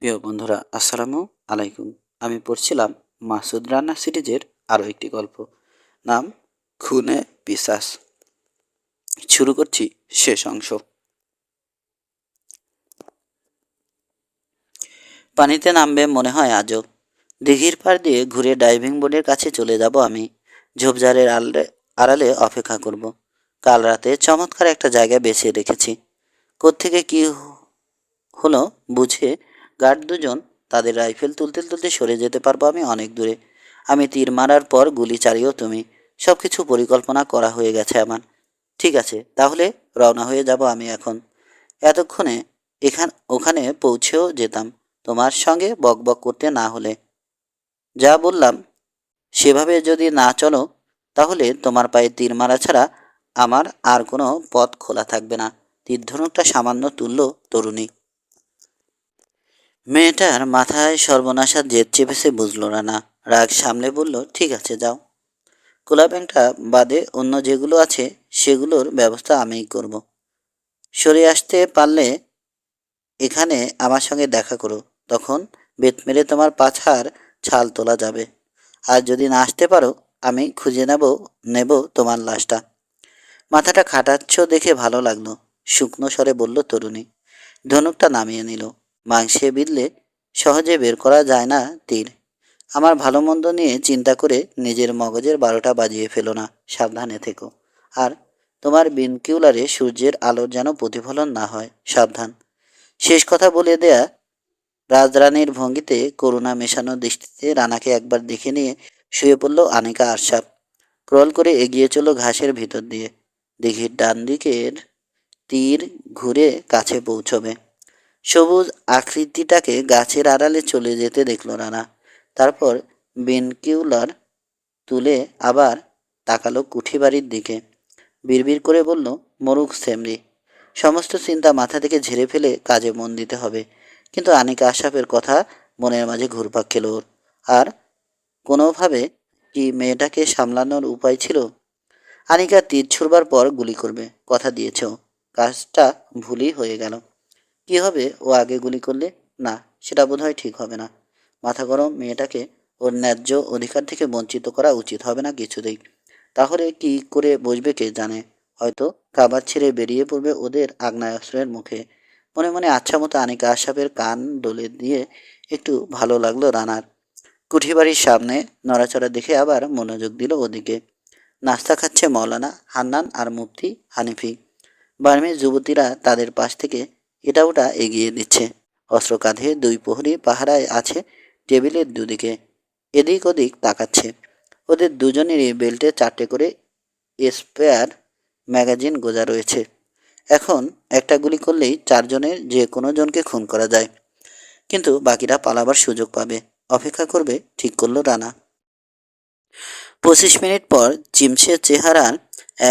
প্রিয় বন্ধুরা, আসসালামু আলাইকুম। আমি পড়ছিলাম মাসুদ রানা সিরিজের আরও একটি গল্প, নাম খুনে পিশাচ। শুরু করছি শেষ অংশ। পানিতে নামবে মনে হয় আজও। দিঘির পাড় দিয়ে ঘুরে ডাইভিং বোর্ডের কাছে চলে যাব আমি। ঝোপঝাড়ের আড়ালে অপেক্ষা করব। কাল রাতে চমৎকার একটা জায়গা বেছে রেখেছি। কোত্থেকে কি হলো বুঝে গার্ড দুজন তাদের রাইফেল তুলতে তুলতে সরে যেতে পারবো আমি অনেক দূরে। আমি তীর মারার পর গুলি চালিয়েও তুমি। সব কিছু পরিকল্পনা করা হয়ে গেছে আমার। ঠিক আছে, তাহলে রওনা হয়ে যাব আমি এখন। এতক্ষণে ওখানে পৌঁছেও যেতাম তোমার সঙ্গে বকবক করতে না হলে। যা বললাম সেভাবে যদি না চলো, তাহলে তোমার পায়ে তীর মারা ছাড়া আমার আর কোনো পথ খোলা থাকবে না। তীর ধনুকটা সামান্য তুলল তরুণী। মেয়েটার মাথায় সর্বনাশা জেদ চেপেছে বুঝল না। রাগ সামলে বলল, ঠিক আছে যাও। কোলা ব্যাংকটা বাদে অন্য যেগুলো আছে সেগুলোর ব্যবস্থা আমিই করব। সরে আসতে পারলে এখানে আমার সঙ্গে দেখা করো, তখন বেত মেরে তোমার পাছার ছাল তোলা যাবে। আর যদি না আসতে পারো, আমি খুঁজে নেব তোমার লাশটা। মাথাটা খাটাচ্ছ দেখে ভালো লাগলো, শুকনো স্বরে বলল তরুণী। ধনুকটা নামিয়ে নিল। মাংসে বিঁধলে সহজে বের করা যায় না তীর। আমার ভালো মন্দ নিয়ে চিন্তা করে নিজের মগজের 12টা বাজিয়ে ফেলো না, সাবধানে থেকো। আর তোমার বিনকিউলারে সূর্যের আলোর যেন প্রতিফলন না হয়, সাবধান। শেষ কথা বলে দেয়া রাজরানীর ভঙ্গিতে করুণা মেশানো দৃষ্টিতে রানাকে একবার দেখে নিয়ে শুয়ে পড়ল আনিকা আরশাব। ক্রল করে এগিয়ে চলল ঘাসের ভিতর দিয়ে। দিঘির ডান দিকের তীর ঘুরে কাছে পৌঁছবে। সবুজ আকৃতিটাকে গাছের আড়ালে চলে যেতে দেখল রানা। তারপর বিনকিউলার তুলে আবার তাকালো কুঠি বাড়ির দিকে। বিড়বিড় করে বলল, মরুক সেমরি। সমস্ত চিন্তা মাথা থেকে ঝেড়ে ফেলে কাজে মন দিতে হবে। কিন্তু আনিকা আশরাফের কথা মনের মাঝে ঘুরপাক খেল ওর। আর কোনোভাবে কি মেয়েটাকে সামলানোর উপায় ছিল? আনিকা তীর ছুড়বার পর গুলি করবে, কথা দিয়েছ। কাজটা ভুলই হয়ে গেল। কি হবে ও আগে গুলি করলে? না, সেটা বোধহয় ঠিক হবে না। মাথা গরম মেয়েটাকে ওর ন্যায্য অধিকার থেকে বঞ্চিত করা উচিত হবে না কিছুতেই। তাহলে কি করে বসবে কে জানে। হয়তো খাবার ছেড়ে বেরিয়ে পড়বে ওদের আগ্নেয়াস্ত্রের মুখে। মনে মনে আচ্ছা মতো আনিকা আশরাফের কান ডলে দিয়ে একটু ভালো লাগলো রানার। কুঠিবাড়ির সামনে নড়াচড়া দেখে আবার মনোযোগ দিল ওদিকে। নাস্তা খাচ্ছে মৌলানা হান্নান আর মুফতি হানিফি। বার্মিজ যুবতীরা তাদের পাশ থেকে এটা ওটা এগিয়ে দিচ্ছে। অস্ত্র কাঁধে 2 প্রহরী পাহারায় আছে টেবিলের দুদিকে। এদিক ওদিক তাকাচ্ছে। ওদের দুজনেরই বেল্টে 4টে করে স্পেয়ার ম্যাগাজিন গোজা রয়েছে। এখন একটা গুলি করলেই 4 জনের যে কোনো জনকে খুন করা যায়। কিন্তু বাকিরা পালাবার সুযোগ পাবে, অপেক্ষা করবে ঠিক করল রানা। 25 মিনিট পর চিমসে চেহারার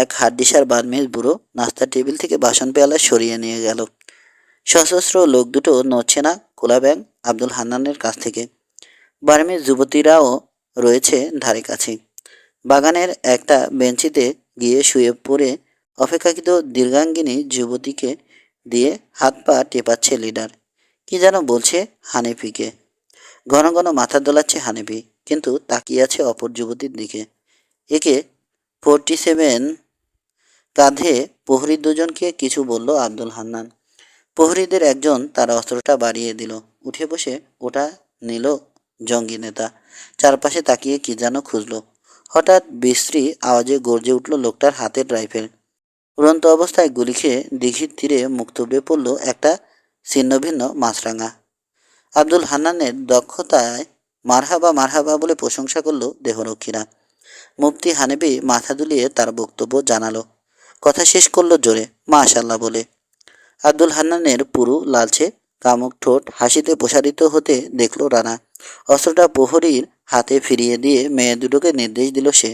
এক হাড্ডিসার বার্মিজ বুড়ো নাস্তার টেবিল থেকে বাসন পেয়ালা সরিয়ে নিয়ে গেল। সশস্ত্র লোক দুটো নড়ছে না কোলা ব্যাং আব্দুল হান্নানের কাছ থেকে। বার্মিজ যুবতীরাও রয়েছে ধারে কাছে। বাগানের একটা বেঞ্চিতে গিয়ে শুয়ে পড়ে অপেক্ষাকৃত দীর্ঘাঙ্গিনী যুবতীকে দিয়ে হাত পা টেপাচ্ছে লিডার। কি যেন বলছে হানিফিকে। ঘন ঘন মাথা দোলাচ্ছে হানিফি, কিন্তু তাকিয়ে আছে অপর যুবতীর দিকে। একে 47 কাঁধে প্রহরী দুজনকে কিছু বলল আব্দুল হান্নান। প্রহরীদের একজন তার অস্ত্রটা বাড়িয়ে দিল। উঠে বসে ওটা নিল জঙ্গি নেতা। চারপাশে তাকিয়ে কি যেন খুঁজল। হঠাৎ বিশ্রী আওয়াজে গর্জে উঠল লোকটার হাতের রাইফেল। উড়ন্ত অবস্থায় গুলি খেয়ে দিঘির তীরে মুখ থুবড়ে পড়ল একটা ছিন্নভিন্ন মাছরাঙা। আব্দুল হান্নানের দক্ষতায় মারহাবা মারহাবা বলে প্রশংসা করল দেহরক্ষীরা। মুফতি হানিফি মাথা দুলিয়ে তার বক্তব্য জানালো। কথা শেষ করলো জোরে মাশাআল্লাহ বলে। আব্দুল হান্নানের পুরু লালচে কামুক ঠোঁট হাসিতে প্রসারিত হতে দেখল রানা। অস্ত্রটা প্রহরীর হাতে ফিরিয়ে দিয়ে মেয়ে দুটোকে নির্দেশ দিল সে।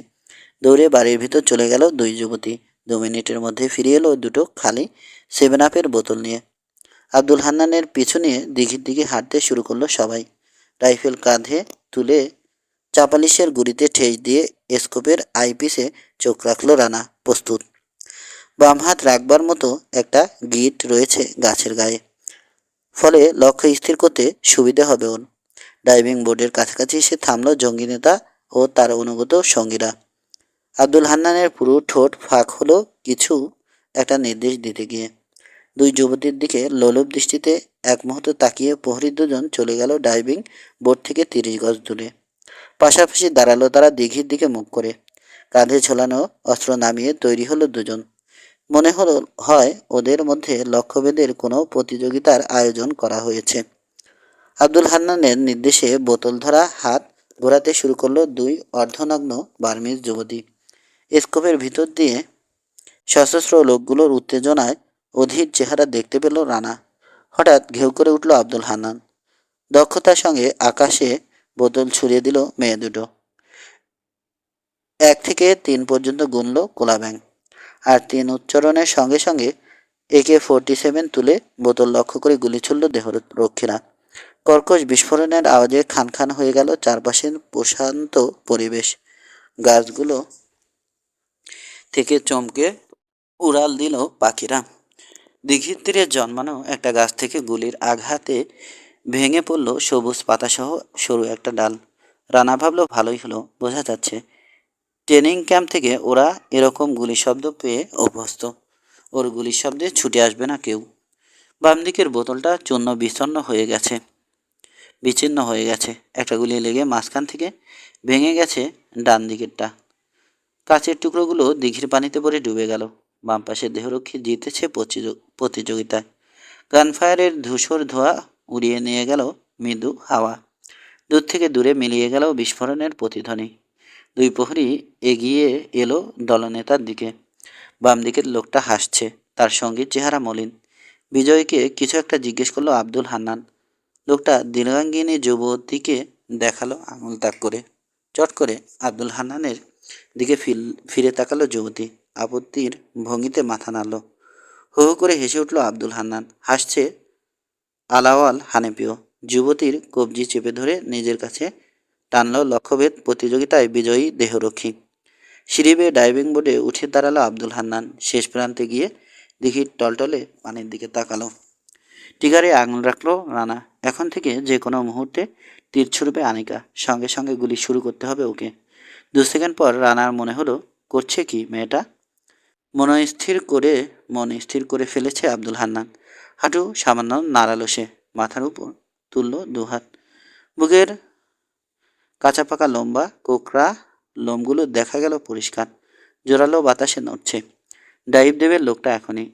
দৌড়ে বাড়ির ভিতর চলে গেল 2 যুবতী। 2 মিনিটের মধ্যে ফিরে এলো দুটো খালি 7 আপের বোতল নিয়ে। আব্দুল হান্নানের পিছু নিয়ে দিঘির দিকে হাঁটতে শুরু করলো সবাই। রাইফেল কাঁধে তুলে চাপালিশের গুড়িতে ঠেস দিয়ে স্কোপের আইপিসে চোখ রাখল রানা, প্রস্তুত। বাম হাত রাখবার মতো একটা গিট রয়েছে গাছের গায়ে। ফলে লক্ষ্য স্থির করতে সুবিধে হবে ওর। ডাইভিং বোর্ডের কাছাকাছি এসে থামলো জঙ্গি নেতা ও তার অনুগত সঙ্গীরা। আব্দুল হান্নানের পুরো ঠোঁট ফাঁক হলো কিছু একটা নির্দেশ দিতে গিয়ে। দুই যুবতীর দিকে লোলুপ দৃষ্টিতে এক মুহূর্ত তাকিয়ে প্রহরী দুজন চলে গেল ডাইভিং বোর্ড থেকে 30 গজ দূরে। পাশাপাশি দাঁড়ালো তারা দিঘির দিকে মুখ করে। কাঁধে ঝোলানো অস্ত্র নামিয়ে তৈরি হলো দুজন। মনে হলো হয় ওদের মধ্যে লক্ষ্যভেদের কোনো প্রতিযোগিতার আয়োজন করা হয়েছে। আব্দুল হান্নানের নির্দেশে বোতল ধরা হাত ঘোরাতে শুরু করলো দুই অর্ধনগ্ন বার্মিজ যুবতী। স্কোপের ভিতর দিয়ে সশস্ত্র লোকগুলোর উত্তেজনায় অধীর চেহারা দেখতে পেল রানা। হঠাৎ ঘেউ করে উঠল আব্দুল হান্নান। দক্ষতার সঙ্গে আকাশে বোতল ছুড়ে দিল মেয়ে দুটো। 1 থেকে 3 পর্যন্ত গুনল কোলাব্যাং। আর 3 উচ্চারণের সঙ্গে সঙ্গে AK-47 তুলে বোতল লক্ষ্য করে গুলি ছুড়ল দেহরক্ষীরা। কর্কশ বিস্ফোরণের আওয়াজে খান খান হয়ে গেল চারপাশের প্রশান্ত পরিবেশ। গাছগুলো থেকে চমকে উড়াল দিল পাখিরা। দিঘির তীরে জন্মানো একটা গাছ থেকে গুলির আঘাতে ভেঙে পড়ল সবুজ পাতাসহ সরু একটা ডাল। রানা ভাবল ভালোই হলো, বোঝা যাচ্ছে ট্রেনিং ক্যাম্প থেকে ওরা এরকম গুলির শব্দ পেয়ে অভ্যস্ত। ওর গুলির শব্দে ছুটে আসবে না কেউ। বাম দিকের বোতলটা চূর্ণ বিচ্ছন্ন হয়ে গেছে, বিচ্ছিন্ন হয়ে গেছে। একটা গুলি লেগে মাঝখান থেকে ভেঙে গেছে ডান দিকেরটা। কাচের টুকরোগুলো দিঘির পানিতে পড়ে ডুবে গেল। বাম পাশের দেহরক্ষী জিতেছে প্রতিযোগিতায়। গানফায়ারের ধূসর ধোঁয়া উড়িয়ে নিয়ে গেল মৃদু হাওয়া। দূর থেকে দূরে মিলিয়ে গেল বিস্ফোরণের প্রতিধ্বনি। দুই প্রহরী এগিয়ে এলো দলনেতার দিকে। বাম দিকের লোকটা হাসছে, তার সঙ্গীর চেহারা মলিন। বিজয়কে কিছু একটা জিজ্ঞেস করলো আব্দুল হান্নান। লোকটা দীর্ঘাঙ্গিনী যুবতীকে দেখালো আঙুল তাক করে। চট করে আব্দুল হান্নানের দিকে ফিরে তাকালো যুবতী। আপত্তির ভঙ্গিতে মাথা নাড়ল। হু হু করে হেসে উঠল আব্দুল হান্নান। হাসছে আলাওয়াল হানেপিও। যুবতীর কবজি চেপে ধরে নিজের কাছে টানল লক্ষ্যভেদ প্রতিযোগিতায় বিজয়ী দেহরক্ষী। সিঁড়ি বেয়ে ডাইভিং বোর্ডে উঠে দাঁড়ালো আব্দুল হান্নান। শেষ প্রান্তে গিয়ে দিঘির টলটলে পানির দিকে তাকালো। টিগারে আঙুল রাখলো রানা। এখন থেকে যে কোনো মুহূর্তে তীর ছুড়বে আনিকা। সঙ্গে সঙ্গে গুলি শুরু করতে হবে ওকে। 2 সেকেন্ড পর রানার মনে হলো করছে কি মেয়েটা। মন স্থির করে ফেলেছে আব্দুল হান্নান। হাঁটু সামান্য নাড়ালো সে। মাথার উপর তুলল দুহাত। বুকের কাঁচা পাকা লম্বা কোকড়া লোমগুলো দেখা গেল পরিষ্কার। জোরালো বাতাসে নড়ছে। ডাইভ দেবে লোকটা এখনই।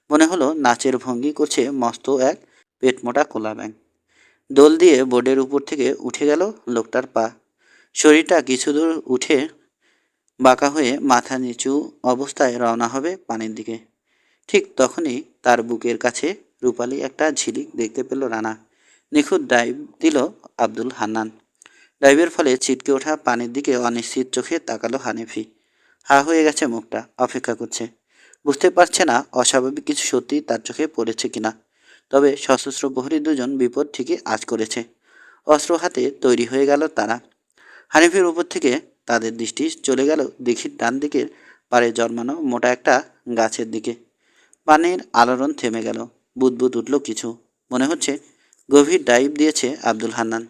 মনে হলো নাচের ভঙ্গি করছে মস্ত এক পেটমোটা কোলা ব্যাঙ। দোল দিয়ে বোর্ডের উপর থেকে উঠে গেল লোকটার পা। শরীরটা কিছু দূর উঠে বাঁকা হয়ে মাথা নিচু অবস্থায় রওনা হবে পানির দিকে। ঠিক তখনই তার বুকের কাছে রূপালি একটা ঝিলিক দেখতে পেল রানা। নিখুঁত ডাইভ দিল আব্দুল হান্নান। ডাইভের ফলে ছিটকে ওঠা পানির দিকে অনিশ্চিত চোখে তাকালো হানিফি। হা হয়ে গেছে মুখটা, অপেক্ষা করছে। বুঝতে পারছে না অস্বাভাবিক কিছু সত্যি তার চোখে পড়েছে কিনা। তবে সশস্ত্র প্রহরী দুজন বিপদ ঠিকই আঁচ করেছে। অস্ত্র হাতে তৈরি হয়ে গেল তারা। হানিফের উপর থেকে তাদের দৃষ্টি চলে গেল দিঘির ডান দিকের পাড়ে জন্মানো মোটা একটা গাছের দিকে। পানির আলোড়ন থেমে গেল। বুদবুদ উঠল কিছু। মনে হচ্ছে গভীর ডাইভ দিয়েছে আব্দুল হান্নান।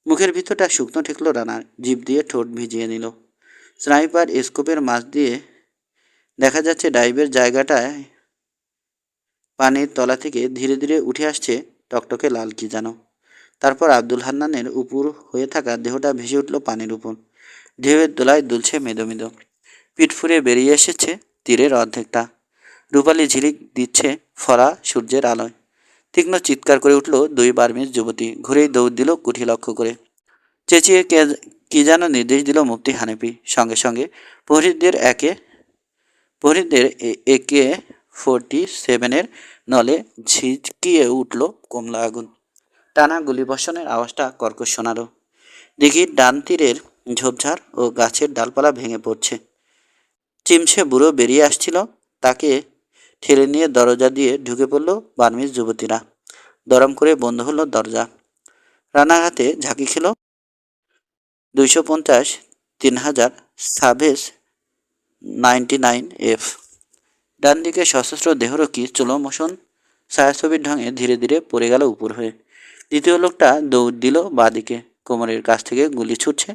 মুখের ভিতরটা শুকনো ঠেকলো রানার। জিভ দিয়ে ঠোঁট ভিজিয়ে নিল। স্নাইপার স্কোপের মাছ দিয়ে দেখা যাচ্ছে ডাইভের জায়গাটায় পানির তলা থেকে ধীরে ধীরে উঠে আসছে টকটকে লাল কি যেন। তারপর আব্দুল হান্নানের উপর হয়ে থাকা দেহটা ভেসে উঠল পানির উপর। ঢেউয়ের দোলায় দুলছে মেদো মেদো। পিঠ ফুঁড়ে বেরিয়ে এসেছে তীরের অর্ধেকটা। রূপালি ঝিলিক দিচ্ছে ফরা সূর্যের আলোয়। তীক্ষ্ণ চিৎকার করে উঠল দুই বার্মিজ যুবতী। ঘুরেই দৌড় দিল কুঠি লক্ষ্য করে। চেঁচিয়ে কি যেন নির্দেশ দিল মুফতি হানিফি। সঙ্গে সঙ্গে প্রহরীদের AK-47 নলে ঝিঁকিয়ে উঠল কমলা আগুন। টানা গুলিবর্ষণের আওয়াজটা কর্কশ শোনাল। দিঘির ডান তীরের ঝোপঝাড় ও গাছের ডালপালা ভেঙে পড়ছে। চিমসে বুড়ো বেরিয়ে আসছিল। তাকে ঠেলে নিয়ে দরজা দিয়ে ঢুকে পড়ল বার্মিজ যুবতীরা। দরম করে বন্ধ হলো দরজা। রানার হাতে ঝাঁকি খেল 250 3000 সাভেজ 99F। ডান দিকে সশস্ত্র দেহরক্ষী স্লো মোশন ছায়াছবির ঢঙে ধীরে ধীরে পড়ে গেল উপর হয়ে। দ্বিতীয় লোকটা দৌড় দিল বাঁদিকে, কোমরের কাছ থেকে গুলি ছুটছে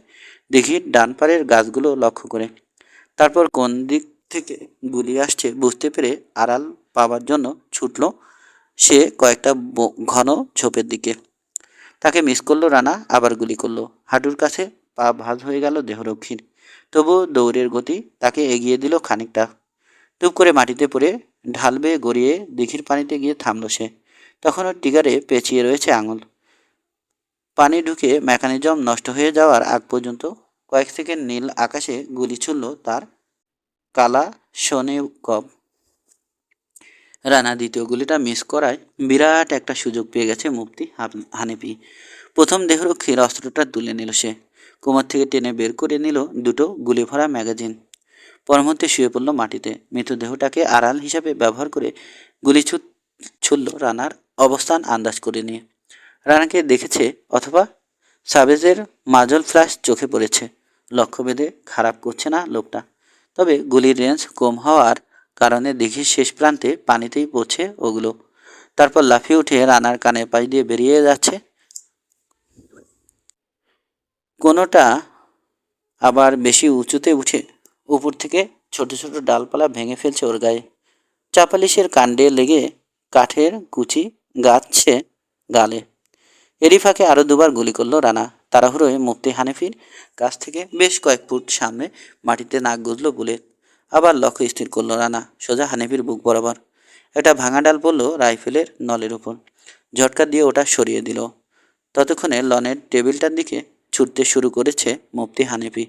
দিঘির ডান পাড়ের গাছগুলো লক্ষ্য করে। তারপর কোন দিক থেকে গুলি আসছে বুঝতে পেরে আড়াল পাবার জন্য ছুটল সে কয়েকটা ঘন ঝোপের দিকে। তাকে মিস করলো রানা, আবার গুলি করলো। হাঁটুর কাছে পা ভাঁজ হয়ে গেল দেহরক্ষীর। তবুও দৌড়ের গতি তাকে এগিয়ে দিল খানিকটা। টুপ করে মাটিতে পড়ে ঢাল বেয়ে গড়িয়ে দিঘির পানিতে গিয়ে থামল সে। তখনও টিগারে পেঁচিয়ে রয়েছে আঙুল। পানি ঢুকে মেকানিজম নষ্ট হয়ে যাওয়ার আগ পর্যন্ত কয়েক সেকেন্ড নীল আকাশে গুলি ছুড়ল তার কালা শোনে কব। রানা দ্বিতীয় গুলিটা মিস করায় বিরাট একটা সুযোগ পেয়ে গেছে মুফতি হানিফি। প্রথম দেহরক্ষীর অস্ত্রটা তুলে নিল সে। কোমর থেকে টেনে বের করে নিল দুটো গুলি ভরা ম্যাগাজিন। পরমুহূর্তে শুয়ে পড়ল মাটিতে। মৃতদেহটাকে আড়াল হিসাবে ব্যবহার করে গুলি ছুড়ল রানার অবস্থান আন্দাজ করে নিয়ে। রানাকে দেখেছে, অথবা সাবেজের মাজল ফ্ল্যাশ চোখে পড়েছে। লক্ষ্যভেদে খারাপ করছে না লোকটা, তবে গুলির রেঞ্জ কম হওয়ার কারণে দিঘির শেষ প্রান্তে পানিতেই পড়ছে ওগুলো। তারপর লাফিয়ে উঠে রানার কানের পাশ দিয়ে বেরিয়ে যাচ্ছে। কোনোটা আবার বেশি উঁচুতে উঠে উপর থেকে ছোট ছোট ডালপালা ভেঙে ফেলছে ওর গায়ে। চাপালিশের কাণ্ডে লেগে কাঠের কুচি গাচ্ছে গালে। এরই ফাঁকে আরও দুবার গুলি করল রানা। তাড়াহুড়োয় মুফতি হানিফির কাছ থেকে বেশ কয়েক ফুট সামনে মাটিতে নাক গুজল বুলেট। আবার লক্ষ্য স্থির করল রানা, সোজা হানিফির বুক বরাবর। একটা ভাঙা ডাল পড়ল রাইফেলের নলের উপর। ঝটকা দিয়ে ওটা সরিয়ে দিল। ততক্ষণে লনের টেবিলটার দিকে ছুটতে শুরু করেছে মুফতি হানিফি।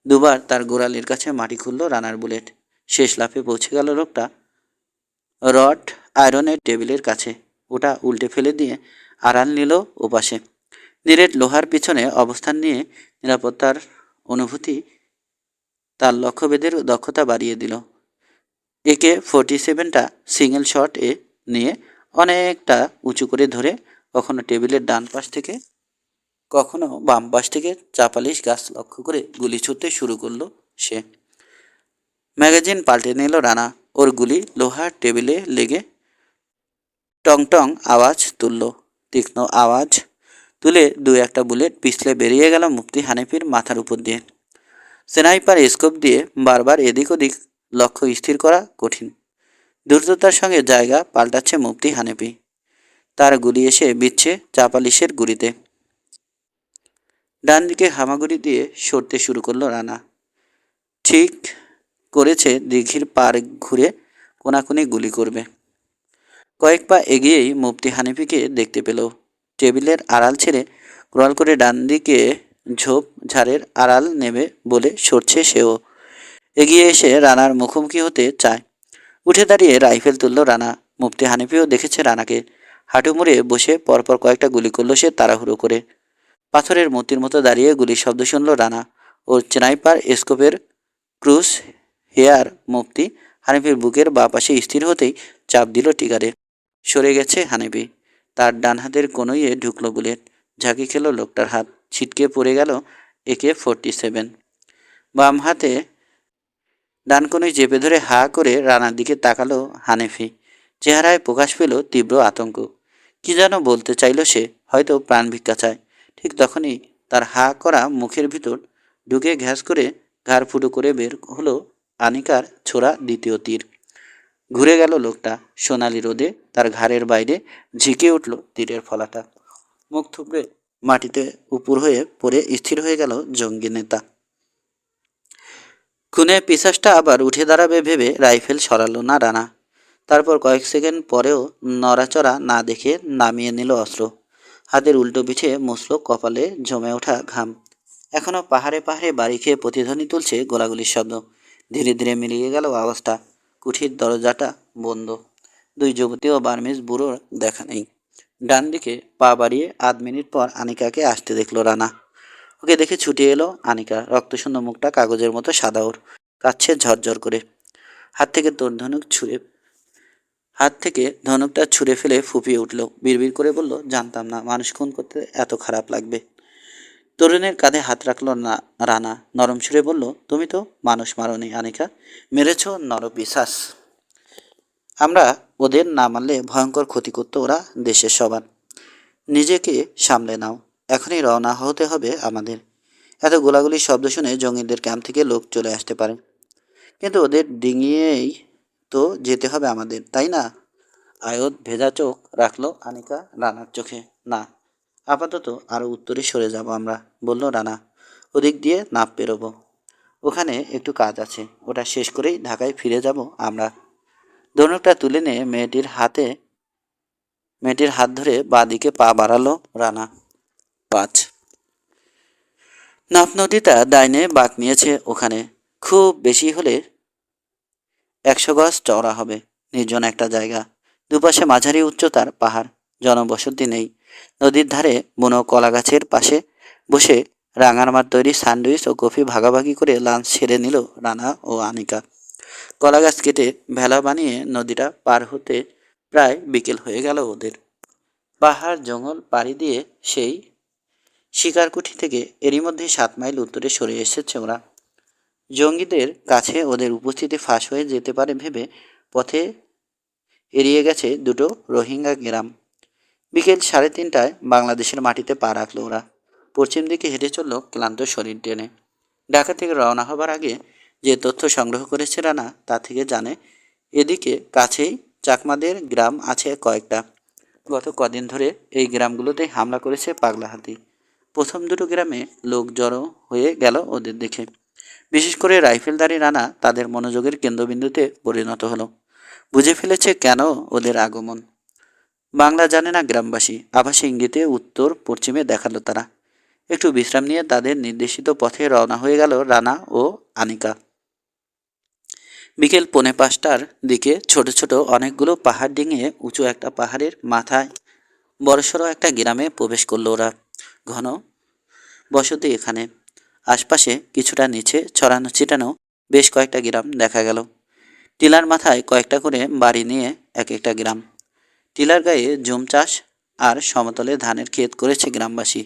দুবার তার গোড়ালির কাছে মাটি খুলল রানার বুলেট। শেষ লাফে পৌঁছে গেল লোকটা রড আয়রনের টেবিলের কাছে। ওটা উল্টে ফেলে দিয়ে আড়াল নিল ওপাশে। নিরেট লোহার পিছনে অবস্থান নিয়ে নিরাপত্তার অনুভূতি তার লক্ষ্যভেদের দক্ষতা বাড়িয়ে দিল। AK-47টা সিঙ্গেল শট নিয়ে অনেকটা উঁচু করে ধরে কখনো টেবিলের ডান পাশ থেকে কখনো বাম পাশ থেকে চাপালিশ গাছ লক্ষ্য করে গুলি ছুটতে শুরু করলো সে। ম্যাগাজিন পাল্টে নিল রানা। ওর গুলি লোহার টেবিলে লেগে টং টং আওয়াজ তুলল। তীক্ষ্ণ আওয়াজ তুলে দু একটা বুলেট পিছলে বেরিয়ে গেল মুফতি হানিফির মাথার উপর দিয়ে। স্নাইপার স্কোপ দিয়ে বারবার এদিক ওদিক লক্ষ্য স্থির করা কঠিন। দ্রুততার সঙ্গে জায়গা পাল্টাচ্ছে মুফতি হানিফি। তার গুলি এসে বিচ্ছে চাপালিশের গুলিতে। ডান দিকে হামাগুড়ি দিয়ে সরতে শুরু করলো রানা। ঠিক করেছে দিঘির পার ঘুরে কোনাকুনি গুলি করবে। কয়েক পা এগিয়েই মুফতি হানিফিকে দেখতে পেল। টেবিলের আড়াল ছেড়ে ক্রল করে ডান দিকে ঝোপ ঝাড়ের আড়াল নেবে বলে সরছে সেও। এগিয়ে এসে রানার মুখোমুখি হতে চায়। উঠে দাঁড়িয়ে রাইফেল তুলল রানা। মুফতি হানিফিও দেখেছে রানাকে। হাঁটু মুড়ে বসে পরপর কয়েকটা গুলি করলো সে তাড়াহুড়ো করে। পাথরের মূর্তির মতো দাঁড়িয়ে গুলির শব্দ শুনল রানা। ওর স্নাইপার স্কোপের ক্রুজ হেয়ার মুফতি হানিফির বুকের বা পাশে স্থির হতেই চাপ দিল টিগারে। সরে গেছে হানিফি। তার ডান হাতের কনুইয়ে ঢুকলো বুলেট। ঝাঁকি খেলো লোকটার হাত। ছিটকে পড়ে গেল AK-47। বাম হাতে ডান কনুই চেপে ধরে হা করে রানার দিকে তাকালো হানিফি। চেহারায় প্রকাশ পেল তীব্র আতঙ্ক। কি যেন বলতে চাইল সে, হয়তো প্রাণ ভিক্ষা চায়। ঠিক তখনই তার হা করা মুখের ভিতর ঢুকে ঘ্যাস করে ঘাড় ফুটো করে বের হলো আনিকার ছোড়া দ্বিতীয় তীর। ঘুরে গেল লোকটা। সোনালি রোদে তার ঘাড়ের বাইরে ঝিকে উঠল তীরের ফলাটা। মুখ থুবড়ে মাটিতে উপুর হয়ে পড়ে স্থির হয়ে গেল জঙ্গি নেতা। খুনে পিশাচটা আবার উঠে দাঁড়াবে ভেবে রাইফেল সরালো না রানা। তারপর কয়েক সেকেন্ড পরেও নড়াচড়া না দেখে নামিয়ে নিল অস্ত্র। হাতের উল্টো পিঠে মুছল কপালে জমে ওঠা ঘাম। এখনও পাহাড়ে পাহাড়ে বাড়ি খেয়ে প্রতিধ্বনি তুলছে গোলাগুলির শব্দ। ধীরে ধীরে মিলিয়ে গেল আওয়াজটা। কুঠির দরজাটা বন্ধ। দুই যুবতী ও বার্মিজ বুড়োর দেখা নেই। ডান দিকে পা বাড়িয়ে আধ মিনিট পর আনিকাকে আসতে দেখল রানা। ওকে দেখে ছুটে এলো আনিকা। রক্তশূন্য মুখটা কাগজের মতো সাদা ওর। কাচ্ছে ঝরঝর করে। হাত থেকে ধনুকটা ছুঁড়ে ফেলে ফুপিয়ে উঠল। বিড়বিড় করে বলল, জানতাম না মানুষ খুন করতে এত খারাপ লাগবে। তরুণের কাঁধে হাত রাখল না রানা। নরম সুরে বলল, তুমি তো মানুষ মারোনি আনিকা, মেরেছ নরপিশাচ। আমরা ওদের না মারলে ভয়ঙ্কর ক্ষতি করতো ওরা দেশের সবার। নিজেকে সামলে নাও, এখনই রওনা হতে হবে আমাদের। এত গোলাগুলির শব্দ শুনে জঙ্গিদের ক্যাম্প থেকে লোক চলে আসতে পারে, কিন্তু ওদের ডিঙিয়েই তো যেতে হবে আমাদের, তাই না? আয়ত ভেজা চোখ রাখলো আনিকা রানার চোখে। না, আপাতত আরও উত্তরে সরে যাব আমরা, বলল রানা। ওদিক দিয়ে নাপ পেরোবো, ওখানে একটু কাজ আছে, ওটা শেষ করেই ঢাকায় ফিরে যাব আমরা। ধনুকটা তুলে নিয়ে মেয়েটির হাত ধরে বাঁ দিকে পা বাড়ালো রানা। 5। নাফ নদীটা ডাইনে বাঁক নিয়েছে, ওখানে খুব বেশি হলে 100 গজ চওড়া হবে। নির্জন একটা জায়গা, দুপাশে মাঝারি উচ্চতার পাহাড়, জনবসতি নেই। নদীর ধারে বুনো কলা গাছের পাশে বসে রাঙার মার তৈরি স্যান্ডউইচ ও কফি ভাগাভাগি করে লাঞ্চ সেরে নিল রানা ও আনিকা। কলা গাছ কেটে ভেলা বানিয়ে নদীটা পার হতে প্রায় বিকেল হয়ে গেল ওদের। পাহাড় জঙ্গল পাড়ি দিয়ে সেই শিকারকুঠি থেকে এরই মধ্যে 7 মাইল উত্তরে সরে এসেছে ওরা। জঙ্গিদের কাছে ওদের উপস্থিতি ফাঁস হয়ে যেতে পারে ভেবে পথে এড়িয়ে গেছে দুটো রোহিঙ্গা গ্রাম। বিকেল 3:30টায় বাংলাদেশের মাটিতে পা রাখল ওরা। পশ্চিম দিকে হেঁটে চলল ক্লান্ত শরীর টেনে। ঢাকা থেকে রওনা হবার আগে যে তথ্য সংগ্রহ করেছে রানা, তা থেকে জানে এদিকে কাছেই চাকমাদের গ্রাম আছে কয়েকটা। গত কদিন ধরে এই গ্রামগুলোতে হামলা করেছে পাগলা হাতি। প্রথম দুটো গ্রামে লোক জড়ো হয়ে গেল ওদের দেখে। বিশেষ করে রাইফেলধারী রানা তাদের মনোযোগের কেন্দ্রবিন্দুতে পরিণত হলো। বুঝে ফেলেছে কেন ওদের আগমন। বাংলা জানে না গ্রামবাসী, আভাসী ইঙ্গিতে উত্তর পশ্চিমে দেখালো তারা। একটু বিশ্রাম নিয়ে তাদের নির্দেশিত পথে রওনা হয়ে গেল রানা ও আনিকা। বিকেল 4:45টার দিকে ছোট ছোট অনেকগুলো পাহাড় ডিঙিয়ে উঁচু একটা পাহাড়ের মাথায় বড়সড় একটা গ্রামে প্রবেশ করলো ওরা। ঘন বসতি এখানে। আশপাশে কিছুটা নিচে ছড়ানো ছিটানো বেশ কয়েকটা গ্রাম দেখা গেল। টিলার মাথায় কয়েকটা করে বাড়ি নিয়ে এক একটা গ্রাম। টিলার গায়ে জুম চাষ আর সমতলে ধানের ক্ষেত করেছে গ্রামবাসী।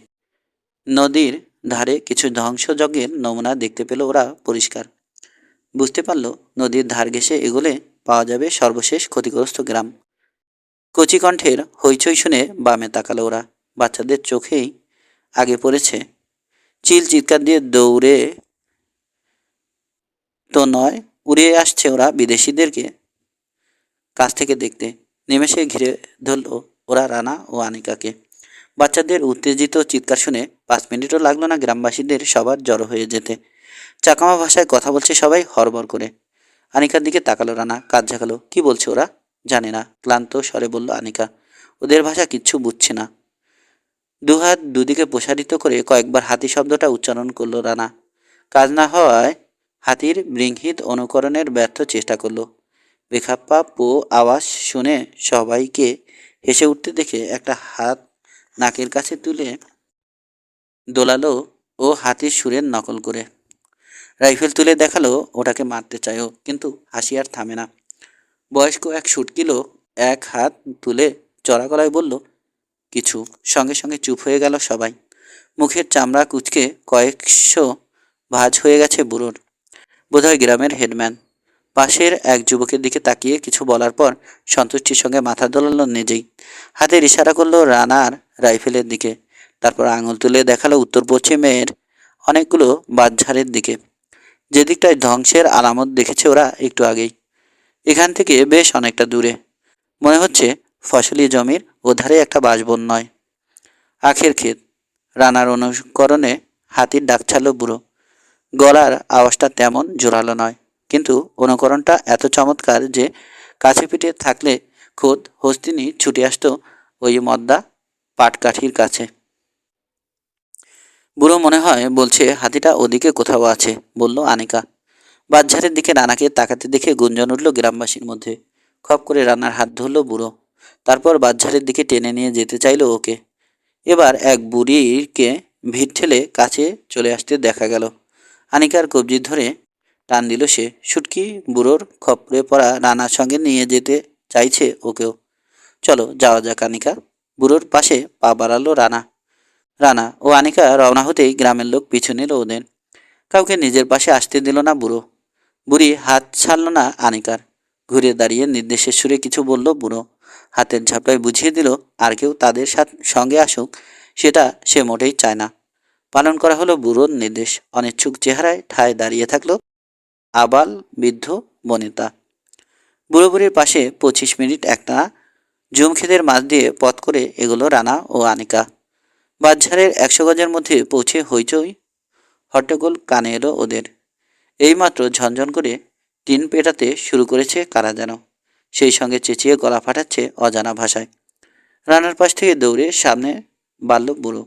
নদীর ধারে কিছু ধ্বংসযজ্ঞের নমুনা দেখতে পেল ওরা পরিষ্কার। বুঝতে পারল নদীর ধার ঘেঁষে এগোলে পাওয়া যাবে সর্বশেষ ক্ষতিগ্রস্ত গ্রাম। কচি কণ্ঠের হইচই শুনে বামে তাকালো ওরা। বাচ্চাদের চোখেই আগে পড়েছে। চিল চিৎকার দিয়ে দৌড়ে তো নয়, উড়িয়ে আসছে ওরা বিদেশিদেরকে কাছ থেকে দেখতে। নিমেষে ঘিরে ধরল ওরা রানা ও আনিকাকে। বাচ্চাদের উত্তেজিত চিৎকার শুনে 5 মিনিটও লাগলো না গ্রামবাসীদের সবার জড়ো হয়ে যেতে। চাকমা ভাষায় কথা বলছে সবাই হড়বড় করে। আনিকার দিকে তাকালো রানা, কাজ ঝাঁকালো। কি বলছে ওরা? জানে না, ক্লান্ত স্বরে বলল আনিকা। ওদের ভাষা কিচ্ছু বুঝছে না। দুহাত দুদিকে প্রসারিত করে কয়েকবার হাতি শব্দটা উচ্চারণ করলো রানা। কাজ না হওয়ায় হাতির বৃংহিত অনুকরণের ব্যর্থ চেষ্টা করলো। বেখাপ্পা পো আওয়াজ শুনে সবাইকে হেসে উঠতে দেখে একটা হাত নাকের কাছে তুলে দোলালো ও হাতির সুরের নকল করে। রাইফেল তুলে দেখালো ওটাকে মারতে চায় ও, কিন্তু হাসি আর থামে না। বয়স্ক এক শুটকি লোক এক হাত তুলে চড়া গলায় বলল কিছু। সঙ্গে সঙ্গে চুপ হয়ে গেল সবাই। মুখের চামড়া কুঁচকে কয়েকশো ভাঁজ হয়ে গেছে বুড়োর। বোধহয় গ্রামের হেডম্যান। পাশের এক যুবকের দিকে তাকিয়ে কিছু বলার পর সন্তুষ্টির সঙ্গে মাথা দোলালো নিজেই। হাতের ইশারা করলো রানার রাইফেলের দিকে। তারপর আঙুল তুলে দেখালো উত্তর পশ্চিমের অনেকগুলো বাঁশঝাড়ের দিকে, যেদিকটায় ধ্বংসের আলামত দেখেছে ওরা একটু আগেই। এখান থেকে বেশ অনেকটা দূরে। মনে হচ্ছে ফসলি জমির ওধারে একটা বাঁশবন নয়, আখের ক্ষেত। রানার অনুকরণে হাতির ডাক ছাড়ল বুড়ো। গলার আওয়াজটা তেমন জোরালো নয়, কিন্তু অনুকরণটা এত চমৎকার যে কাছে পিঠে থাকলে খোদ হস্তিনী ছুটে আসতো ওই মদ্দা পাটকাঠির কাছে। বুড়ো মনে হয় বলছে হাতিটা ওদিকে কোথাও আছে, বলল আনিকা। বাঁশঝাড়ের দিকে রানাকে তাকাতে দেখে গুঞ্জন উঠল গ্রামবাসীর মধ্যে। খপ করে রানার হাত ধরল বুড়ো। তারপর বাঁশঝাড়ের দিকে টেনে নিয়ে যেতে চাইল ওকে। এবার এক বুড়িকে ভিড় ঠেলে কাছে চলে আসতে দেখা গেল। আনিকার কবজি ধরে টান দিল সে। শুটকি বুড়োর খপড়ে পড়া রানার সঙ্গে নিয়ে যেতে চাইছে ওকেও। চলো যাওয়া যাক আনিকা। বুড়োর পাশে পা বাড়ালো রানা। রানা ও আনিকা রওনা হতেই গ্রামের লোক পিছু নিল ওদের। কাউকে নিজের পাশে আসতে দিল না বুড়ো। বুড়ি হাত ছাড়ল না আনিকার। ঘুরে দাঁড়িয়ে নির্দেশের সুরে কিছু বলল বুড়ো। হাতের ঝাপটায় বুঝিয়ে দিল আর কেউ তাদের সঙ্গে আসুক সেটা সে মোটেই চায় না। পালন করা হলো বুড়োর নির্দেশ। অনিচ্ছুক চেহারায় ঠায় দাঁড়িয়ে থাকলো আবাল বৃদ্ধ বনিতা। বুড়ো বুড়ির পাশে 25 মিনিট একটা জুম ক্ষেতের মাঝ দিয়ে পথ করে এগুলো রানা ও আনিকা। বাঁশঝাড়ের 100 গজের মধ্যে পৌঁছে হইচই হট্টগোল কানে এলো ওদের। এইমাত্র ঝনঝন করে টিন পেটাতে শুরু করেছে কারা যেন, সেই সঙ্গে চেঁচিয়ে গলা ফাটাচ্ছে অজানা ভাষায়। রানার পাশ থেকে দৌড়ে সামনে বাড়ল বুড়ো।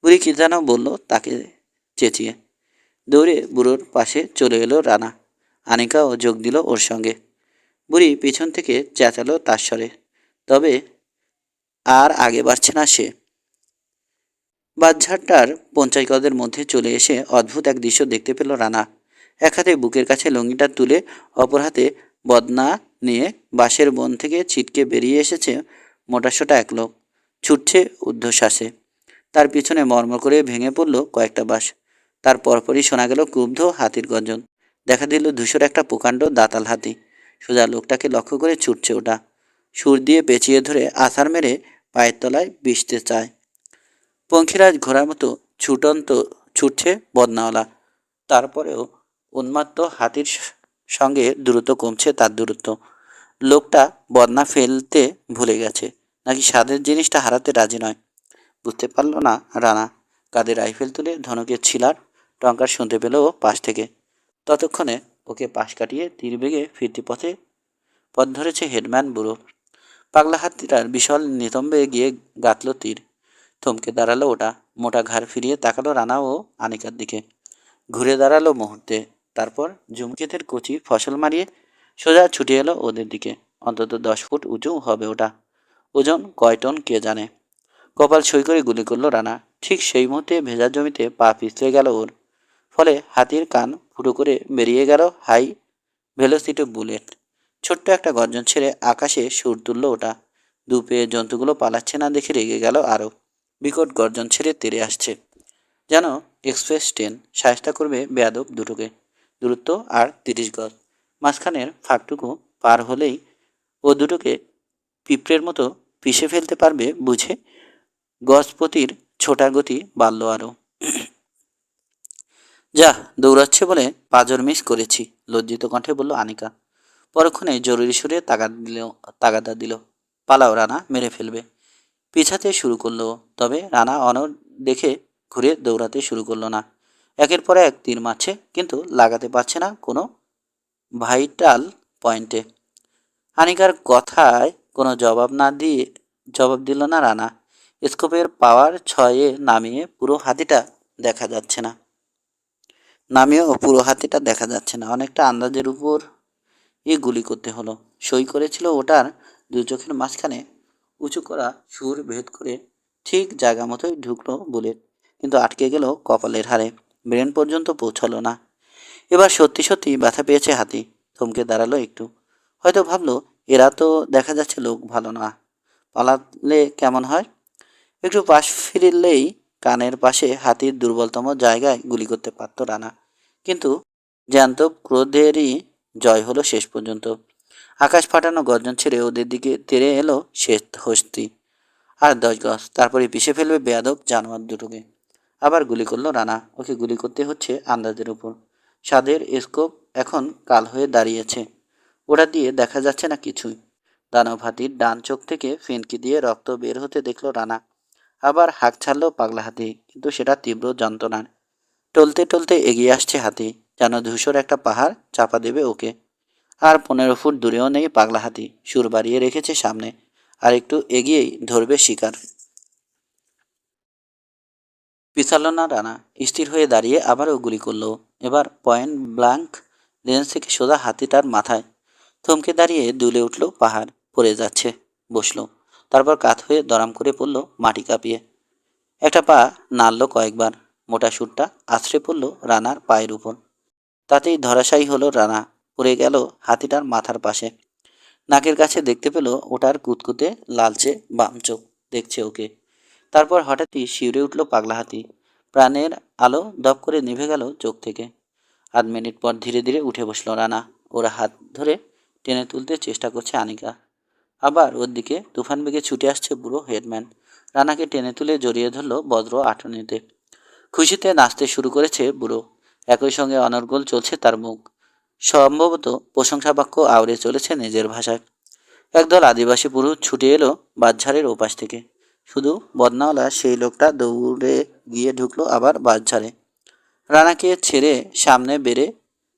বুড়ি কি যেন বলল তাকে চেঁচিয়ে। দৌড়ে বুড়োর পাশে চলে এলো রানা। আনিকাও যোগ দিল ওর সঙ্গে। বুড়ি পিছন থেকে চেঁচালো তার স্বরে, তবে আর আগে বাড়ছে না সে। বাঁশঝাড়টার পঞ্চাশ গজের মধ্যে চলে এসে অদ্ভুত এক দৃশ্য দেখতে পেল রানা। এক হাতে বুকের কাছে লুঙ্গিটা তুলে অপর হাতে বদনা নিয়ে বাঁশের বন থেকে ছিটকে বেরিয়ে এসেছে মোটাসোটা এক লোক। ছুটছে ঊর্ধ্বশ্বাসে। তার পিছনে মর্মর করে ভেঙে পড়ল কয়েকটা বাঁশ। তার পরপরই শোনা গেল ক্রুদ্ধ হাতির গর্জন। দেখা দিল ধূসর একটা প্রকাণ্ড দাঁতাল হাতি। সোজা লোকটাকে লক্ষ্য করে ছুটছে ওটা। সুর দিয়ে পেঁচিয়ে ধরে আছাড় মেরে পায়ের তলায় বিশতে চায়। পঙ্খিরাজ ঘোড়ার মতো ছুটন্ত ছুটছে বদনাওয়ালা। তারপরেও উন্মাত্ত হাতির সঙ্গে দ্রুত কমছে তার দূরত্ব। লোকটা বদনা ফেলতে ভুলে গেছে, নাকি স্বাদের জিনিসটা হারাতে রাজি নয়, বুঝতে পারল না রানা। কাঁধে রাইফেল তুলে ধনুকের ছিলার টঙ্কার শুনতে পেল ও পাশ থেকে। ততক্ষণে ওকে পাশ কাটিয়ে তীর বেগে ফিরতি পথ ধরেছে হেডম্যান বুড়ো। পাগলা হাতিটার বিশাল নিতম্বে গিয়ে গাঁথল তীর। থমকে দাঁড়ালো ওটা। মোটা ঘাড় ফিরিয়ে তাকালো রানা ও আনিকার দিকে। ঘুরে দাঁড়ালো মুহূর্তে, তারপর জুমক্ষেতের কচি ফসল মারিয়ে সোজা ছুটে এলো ওদের দিকে। অন্তত 10 ফুট উঁচু হবে ওটা। ওজন কয় টন কে জানে। কপাল সই করে গুলি করলো রানা। ঠিক সেই মুহূর্তে ভেজা জমিতে পা পিছলে গেল ওর। ফলে হাতির কান ফুটো করে বেরিয়ে গেল হাই ভেলোসিটি বুলেট। ছোট্ট একটা গর্জন ছেড়ে আকাশে সুর তুলল ওটা। দুপে জন্তুগুলো পালাচ্ছে না দেখে রেগে গেল আরও। বিকট গর্জন ছেড়ে তেড়ে আসছে, যেন এক্সপ্রেস ট্রেন। সায়স্তা করবে বেয়াদব দুটোকে। দূরত্ব আর 30 গজ। মাঝখানের ফাঁকটুকু পার হলেই ও দুটোকে পিঁপড়ের মতো পিষে ফেলতে পারবে বুঝে গজপতির ছোটা গতি বাড়ল আরও। যা, দৌড়াচ্ছে বলে পাজর মিস করেছি, লজ্জিত কণ্ঠে বলল আনিকা। পরক্ষণে জরুরি সুরে তাগাদা দিল, পালাও রানা, মেরে ফেলবে। পিছাতে শুরু করলো, তবে রানা অনড় দেখে ঘুরে দৌড়াতে শুরু করলো না। একের পর এক তীর মারছে, কিন্তু লাগাতে পারছে না কোনো ভাইটাল পয়েন্টে। আনিকার কথায় কোনো জবাব দিল না রানা। স্কোপের পাওয়ার 6-এ নামিয়েও পুরো হাতিটা দেখা যাচ্ছে না। অনেকটা আন্দাজের উপর গুলি করতে হলো। সই করেছিল ওটার দু চোখের মাঝখানে উঁচু করা সুর ভেদ করে ঠিক জায়গা মতোই ঢুকলো বুলেট, কিন্তু আটকে গেল কপালের হারে। ব্রেন পর্যন্ত পৌঁছালো না। এবার সত্যি সত্যি ব্যথা পেয়েছে হাতি। থমকে দাঁড়ালো একটু। হয়তো ভাবলো এরা তো দেখা যাচ্ছে লোক ভালো না, পালালে কেমন হয়। একটু পাশ ফিরলেই কানের পাশে হাতির দুর্বলতম জায়গায় গুলি করতে পারত রানা। কিন্তু জ্যান্ত ক্রোধেরই জয় হলো শেষ পর্যন্ত। আকাশ ফাটানো গর্জন ছেড়ে ওদের দিকে তেড়ে এলো শেষ হস্তি। আর 10 গজ, তারপরে পিষে ফেলবে বেয়াদব জানোয়ার দুটোকে। আবার গুলি করলো রানা। ওকে গুলি করতে হচ্ছে আন্দাজের উপর। সাদের স্কোপ এখন কাল হয়ে দাঁড়িয়েছে। ওটা দিয়ে দেখা যাচ্ছে না কিছুই। দানব হাতির ডান চোখ থেকে ফিনকি দিয়ে রক্ত বের হতে দেখলো রানা। আবার হাঁক ছাড়ল পাগলা হাতি, কিন্তু সেটা তীব্র যন্ত্রণার। টলতে টলতে এগিয়ে আসছে হাতি, যেন ধূসর একটা পাহাড় চাপা দেবে ওকে। আর 15 ফুট দূরেও নেই পাগলা হাতি। সুর বাড়িয়ে রেখেছে সামনে, আর একটু এগিয়েই ধরবে শিকার। পিছালো না রানা। স্থির হয়ে দাঁড়িয়ে আবারও গুলি করলো। এবার পয়েন্ট ব্ল্যাঙ্ক রেঞ্জ থেকে সোজা হাতিটার মাথায়। থমকে দাঁড়িয়ে দুলে উঠল পাহাড়। পড়ে যাচ্ছে। বসলো। তারপর কাত হয়ে দরাম করে পড়ল মাটি কাঁপিয়ে। একটা পা নাড়ল কয়েকবার। মোটা সুরটা আছড়ে পড়ল রানার পায়ের উপর। তাতেই ধরাশায়ী হলো রানা। পড়ে গেল হাতিটার মাথার পাশে। নাকের কাছে দেখতে পেল ওটার কুতকুতে লালচে বাম চোখ দেখছে ওকে। তারপর হঠাৎই শিউরে উঠল পাগলা হাতি। প্রাণের আলো দপ করে নিভে গেল চোখ থেকে। 8 মিনিট পর ধীরে ধীরে উঠে বসল রানা। ওরা হাত ধরে টেনে তুলতে চেষ্টা করছে আনিকা। আবার ওর দিকে তুফান বেগে ছুটে আসছে বুড়ো হেডম্যান। রানাকে টেনে তুলে জড়িয়ে ধরল বজ্র আঁটুনিতে। খুশিতে নাচতে শুরু করেছে বুড়ো। একই সঙ্গে অনর্গল চলছে তার মুখ। সম্ভবত প্রশংসা বাক্য আওড়ে চলেছে নিজের ভাষায়। একদল আদিবাসী পুরুষ ছুটে এলো বাঁশঝাড়ের ওপাশ থেকে। শুধু বদনাওয়ালা সেই লোকটা দৌড়ে গিয়ে ঢুকলো আবার বাঁশঝাড়ে। রানাকে ছেড়ে সামনে বেড়ে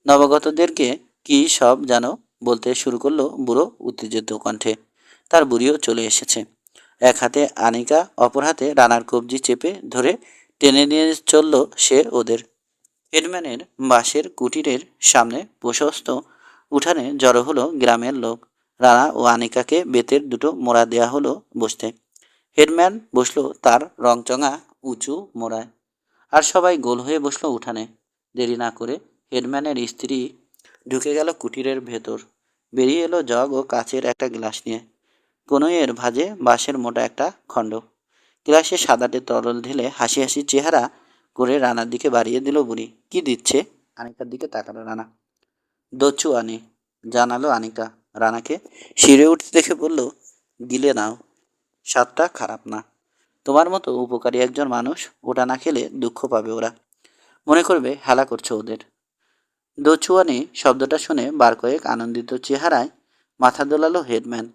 নবাগতদেরকে কি সব যেন বলতে শুরু করলো বুড়ো উত্তেজিত কণ্ঠে। তার বুড়িও চলে এসেছে। এক হাতে আনিকা, অপর হাতে রানার কবজি চেপে ধরে টেনে নিয়ে চলল সে ওদের। হেডম্যানের বাঁশের কুটিরের সামনে প্রশস্ত উঠানে জড়ো হলো গ্রামের লোক। রানা ও আনিকাকে বেতের দুটো মোড়া দেয়া হলো বসতে। হেডম্যান বসলো তার রংচঙা উঁচু মোড়ায়। আর সবাই গোল হয়ে বসলো উঠানে। দেরি না করে হেডম্যানের স্ত্রী ঢুকে গেল কুটিরের ভেতর। বেরিয়ে এলো জগ ও কাচের একটা গ্লাস নিয়ে। কনুইয়ের ভাঁজে বাঁশের মোটা একটা খণ্ড। গ্লাসে সাদাটে তরল ঢেলে হাসি হাসি চেহারা করে রানার দিকে বাড়িয়ে দিল বুড়ি। কি দিচ্ছে? আনিকার দিকে তাকালো রানা। দচ্ছু আনি, জানালো আনিকা। রানাকে শিরে উঠতে দেখে বলল, গিলে নাও, স্বাদটা খারাপ না। তোমার মতো উপকারী একজন মানুষ ওটা না খেলে দুঃখ পাবে ওরা। মনে করবে হেলা করছো ওদের। দোচুয়ানি শব্দটা শুনে বার কয়েক আনন্দিত চেহারায় মাথা দোলালো হেডম্যান।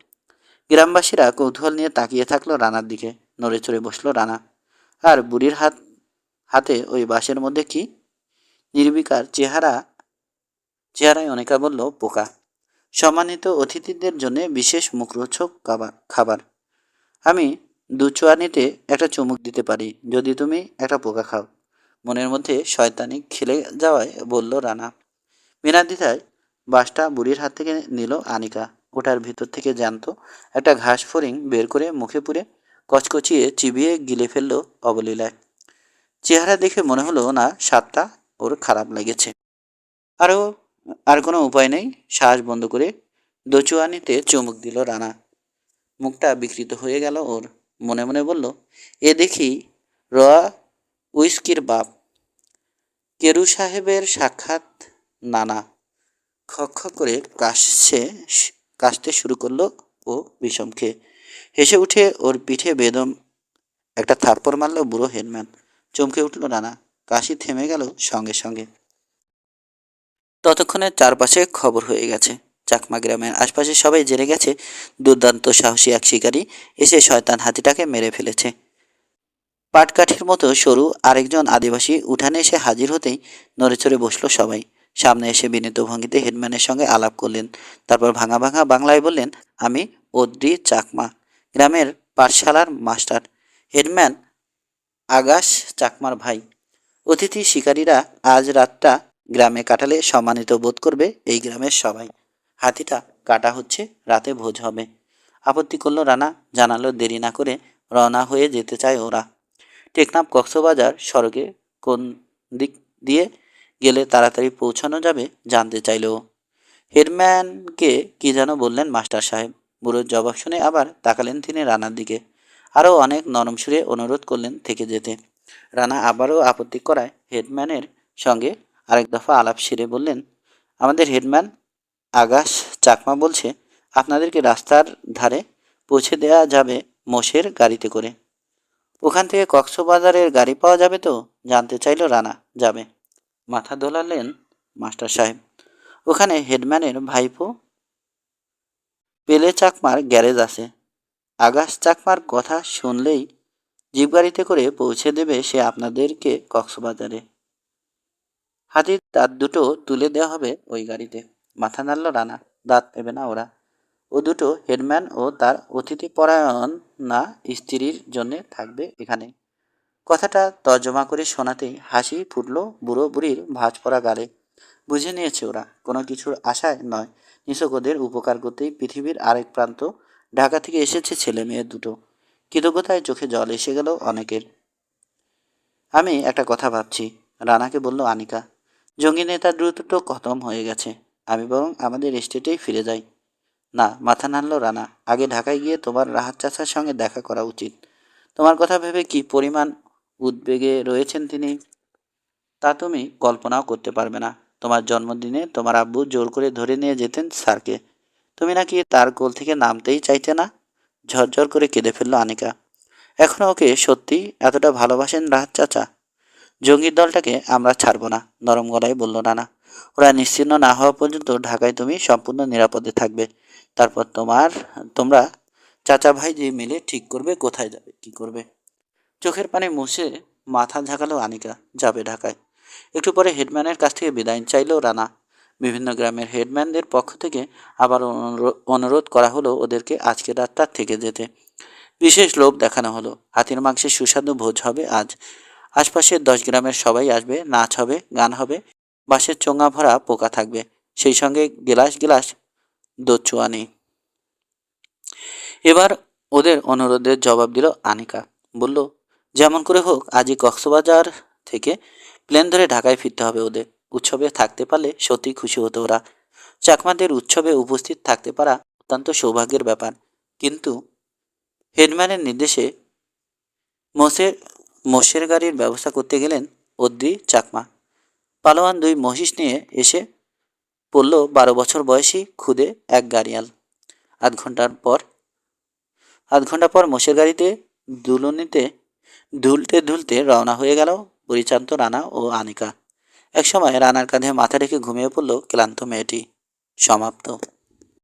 গ্রামবাসীরা কৌতূহল নিয়ে তাকিয়ে থাকলো রানার দিকে। নড়ে চড়ে বসলো রানা। আর বুড়ির হাতে ওই বাঁশের মধ্যে কি? নির্বিকার চেহারায় অনেকা বলল, পোকা। সম্মানিত অতিথিদের জন্য বিশেষ মুখরোচক খাবার। আমি দুচুয়ানিতে একটা চুমুক দিতে পারি যদি তুমি একটা পোকা খাও। মনের মধ্যে শয়তানি খেলে যাওয়ায় বলল রানা। বিনা দ্বিধায় বাঁশটা বুড়ির হাত থেকে নিল আনিকা। ওটার ভিতর থেকে জ্যান্ত একটা ঘাস ফড়িং বের করে মুখে পুরে কচকচিয়ে চিবিয়ে গিলে ফেললো অবলীলায়। চেহারা দেখে মনে হলো না স্বাদটা ওর খারাপ লেগেছে। আরও আর কোনো উপায় নেই, শ্বাস বন্ধ করে দচুয়ানিতে চুমুক দিল রানা। মুখটা বিকৃত হয়ে গেল ওর। মনে মনে বলল, এ দেখি র উইস্কির বাপ। কেরু সাহেবের সাক্ষাৎ নানা। খক করে কাশতে শুরু করলো ও বিষম খেয়ে। হেসে উঠে ওর পিঠে বেদম একটা থাপ্পড় মারল বুড়ো হেডম্যান। চমকে উঠল রানা। কাশি থেমে গেল সঙ্গে সঙ্গে। ততক্ষণে চারপাশে খবর হয়ে গেছে। চাকমা গ্রামের আশপাশে সবাই জেনে গেছে দুর্দান্ত সাহসী এক শিকারী এসে শয়তান হাতিটাকে মেরে ফেলেছে। পাটকাঠির মতো সরু আরেকজন আদিবাসী উঠানে এসে হাজির হতেই নড়েচড়ে বসলো সবাই। সামনে এসে বিনীত ভঙ্গিতে হেডম্যানের সঙ্গে আলাপ করলেন। তারপর ভাঙা ভাঙা বাংলায় বললেন, আমি ওদ্রি চাকমা, গ্রামের পাঠশালার মাস্টার। হেডম্যান আগাশ চাকমার ভাই। অতিথি শিকারীরা আজ রাতটা গ্রামে কাটালে সম্মানিত বোধ করবে এই গ্রামের সবাই। হাতিটা কাটা হচ্ছে, রাতে ভোজ হবে। আপত্তি করলো রানা। জানালো দেরি না করে রওনা হয়ে যেতে চায় ওরা। টেকনাফ কক্সবাজার সড়কে কোন দিক দিয়ে গেলে তাড়াতাড়ি পৌঁছানো যাবে জানতে চাইল ও। হেডম্যানকে কি যেন বললেন মাস্টার সাহেব। বুড়োর জবাব শুনে আবার তাকালেন তিনি রানার দিকে। আরও অনেক নরম সুরে অনুরোধ করলেন থেকে যেতে। রানা আবারও আপত্তি করায় হেডম্যানের সঙ্গে আরেক দফা আলাপ সেরে বললেন, আমাদের হেডম্যান আগাশ চাকমা বলছে আপনাদেরকে রাস্তার ধারে পৌঁছে দেওয়া যাবে মোষের গাড়িতে করে। ওখান থেকে কক্সবাজারের গাড়ি পাওয়া যাবে তো জানতে চাইল রানা। যাবে, মাথা দোলালেন মাস্টার সাহেব। ওখানে হেডম্যানের ভাইপো পেলে চাকমার গ্যারেজ আছে। আগাশ চাকমার কথা শুনলেই জিপ গাড়িতে করে পৌঁছে দেবে সে আপনাদেরকে কক্সবাজারে। হাতির দাঁত দুটো তুলে দেওয়া হবে ওই গাড়িতে। মাথা নাড়ল রানা। দাঁত দেবে না ওরা। ও দুটো হেডম্যান ও তার অতিথিপরায়ণ না স্ত্রীর জন্যে থাকবে এখানে। কথাটা তর্জমা করে শোনাতেই হাসি ফুটল বুড়ো বুড়ির ভাঁজ পড়া গালে। বুঝে নিয়েছে ওরা কোনো কিছুর আশায় নয়, নিছক ওদের উপকার করতেই পৃথিবীর আরেক প্রান্ত ঢাকা থেকে এসেছে ছেলে মেয়ে দুটো। কৃতজ্ঞতায় চোখে জল এসে গেল অনেকের। আমি একটা কথা ভাবছি, রানাকে বলল আনিকা। জঙ্গি নেতা দ্রুত তো খতম হয়ে গেছে, আমি বরং আমাদের এস্টেটেই ফিরে যাই। না, মাথা নাড়ল রানা। আগে ঢাকায় গিয়ে তোমার রাহাত চাচার সঙ্গে দেখা করা উচিত। তোমার কথা ভেবে কি পরিমাণ উদ্বেগে রয়েছেন তিনি তা তুমি কল্পনাও করতে পারবে না। তোমার জন্মদিনে তোমার আব্বু জোর করে ধরে নিয়ে যেতেন স্যারকে। তুমি নাকি তার কোল থেকে নামতেই চাইতে না? ঝরঝর করে কেঁদে ফেলল আনিকা। এখনো ওকে সত্যি এতটা ভালোবাসেন রাহাত চাচা? জঙ্গির দলটাকে আমরা ছাড়বো না, নরম গলায় বলল রানা। ওরা নিশ্চিহ্ন না হওয়া পর্যন্ত ঢাকায় তুমি সম্পূর্ণ নিরাপদে থাকবে। তারপর তোমরা চাচা ভাই যে মিলে ঠিক করবে কোথায় যাবে, কি করবে। চোখের পানি মুছে মাথা ঝাঁকালো আনিকা। যাবে ঢাকায়। একটু পরে হেডম্যানের কাছ থেকে বিদায় চাইলো রানা। বিভিন্ন গ্রামের হেডম্যানদের পক্ষ থেকে আবার অনুরোধ করা হলো ওদেরকে আজকের রাতটা থেকে যেতে। বিশেষ লোভ দেখানো হলো। হাতির মাংসের সুস্বাদু ভোজ হবে আজ। আশপাশের 10 গ্রামের সবাই আসবে, নাচ হবে, গান হবে, বাঁশের চোঙা ভরা পোকা থাকবে, সেই সঙ্গে গেলাস গেলাস দোচুয়ানি। এবার ওদের অনুরোধের জবাব দিল আনিকা। বলল, যেমন করে হোক আজই কক্সবাজার থেকে প্লেন ধরে ঢাকায় ফিরতে হবে ওদের। উৎসবে থাকতে পারলে সত্যি খুশি হতো ওরা। চাকমাদের উৎসবে উপস্থিত থাকতে পারা অত্যন্ত সৌভাগ্যের ব্যাপার। কিন্তু হেডম্যানের নির্দেশে মোষের মোষের গাড়ির ব্যবস্থা করতে গেলেন অদ্রি চাকমা। পালোয়ান 2 মহিষ নিয়ে এসে পড়ল 12 বছর বয়সী খুদে এক গাড়িয়াল। আধ ঘন্টার পর আধ ঘন্টা পর মোষের গাড়িতে দুলুনিতে দুলতে দুলতে রওনা হয়ে গেল পরিচান্ত রানা ও আনিকা। একসময় রানার কাঁধে মাথা রেখে ঘুমিয়ে পড়ল ক্লান্ত মেয়েটি। সমাপ্ত।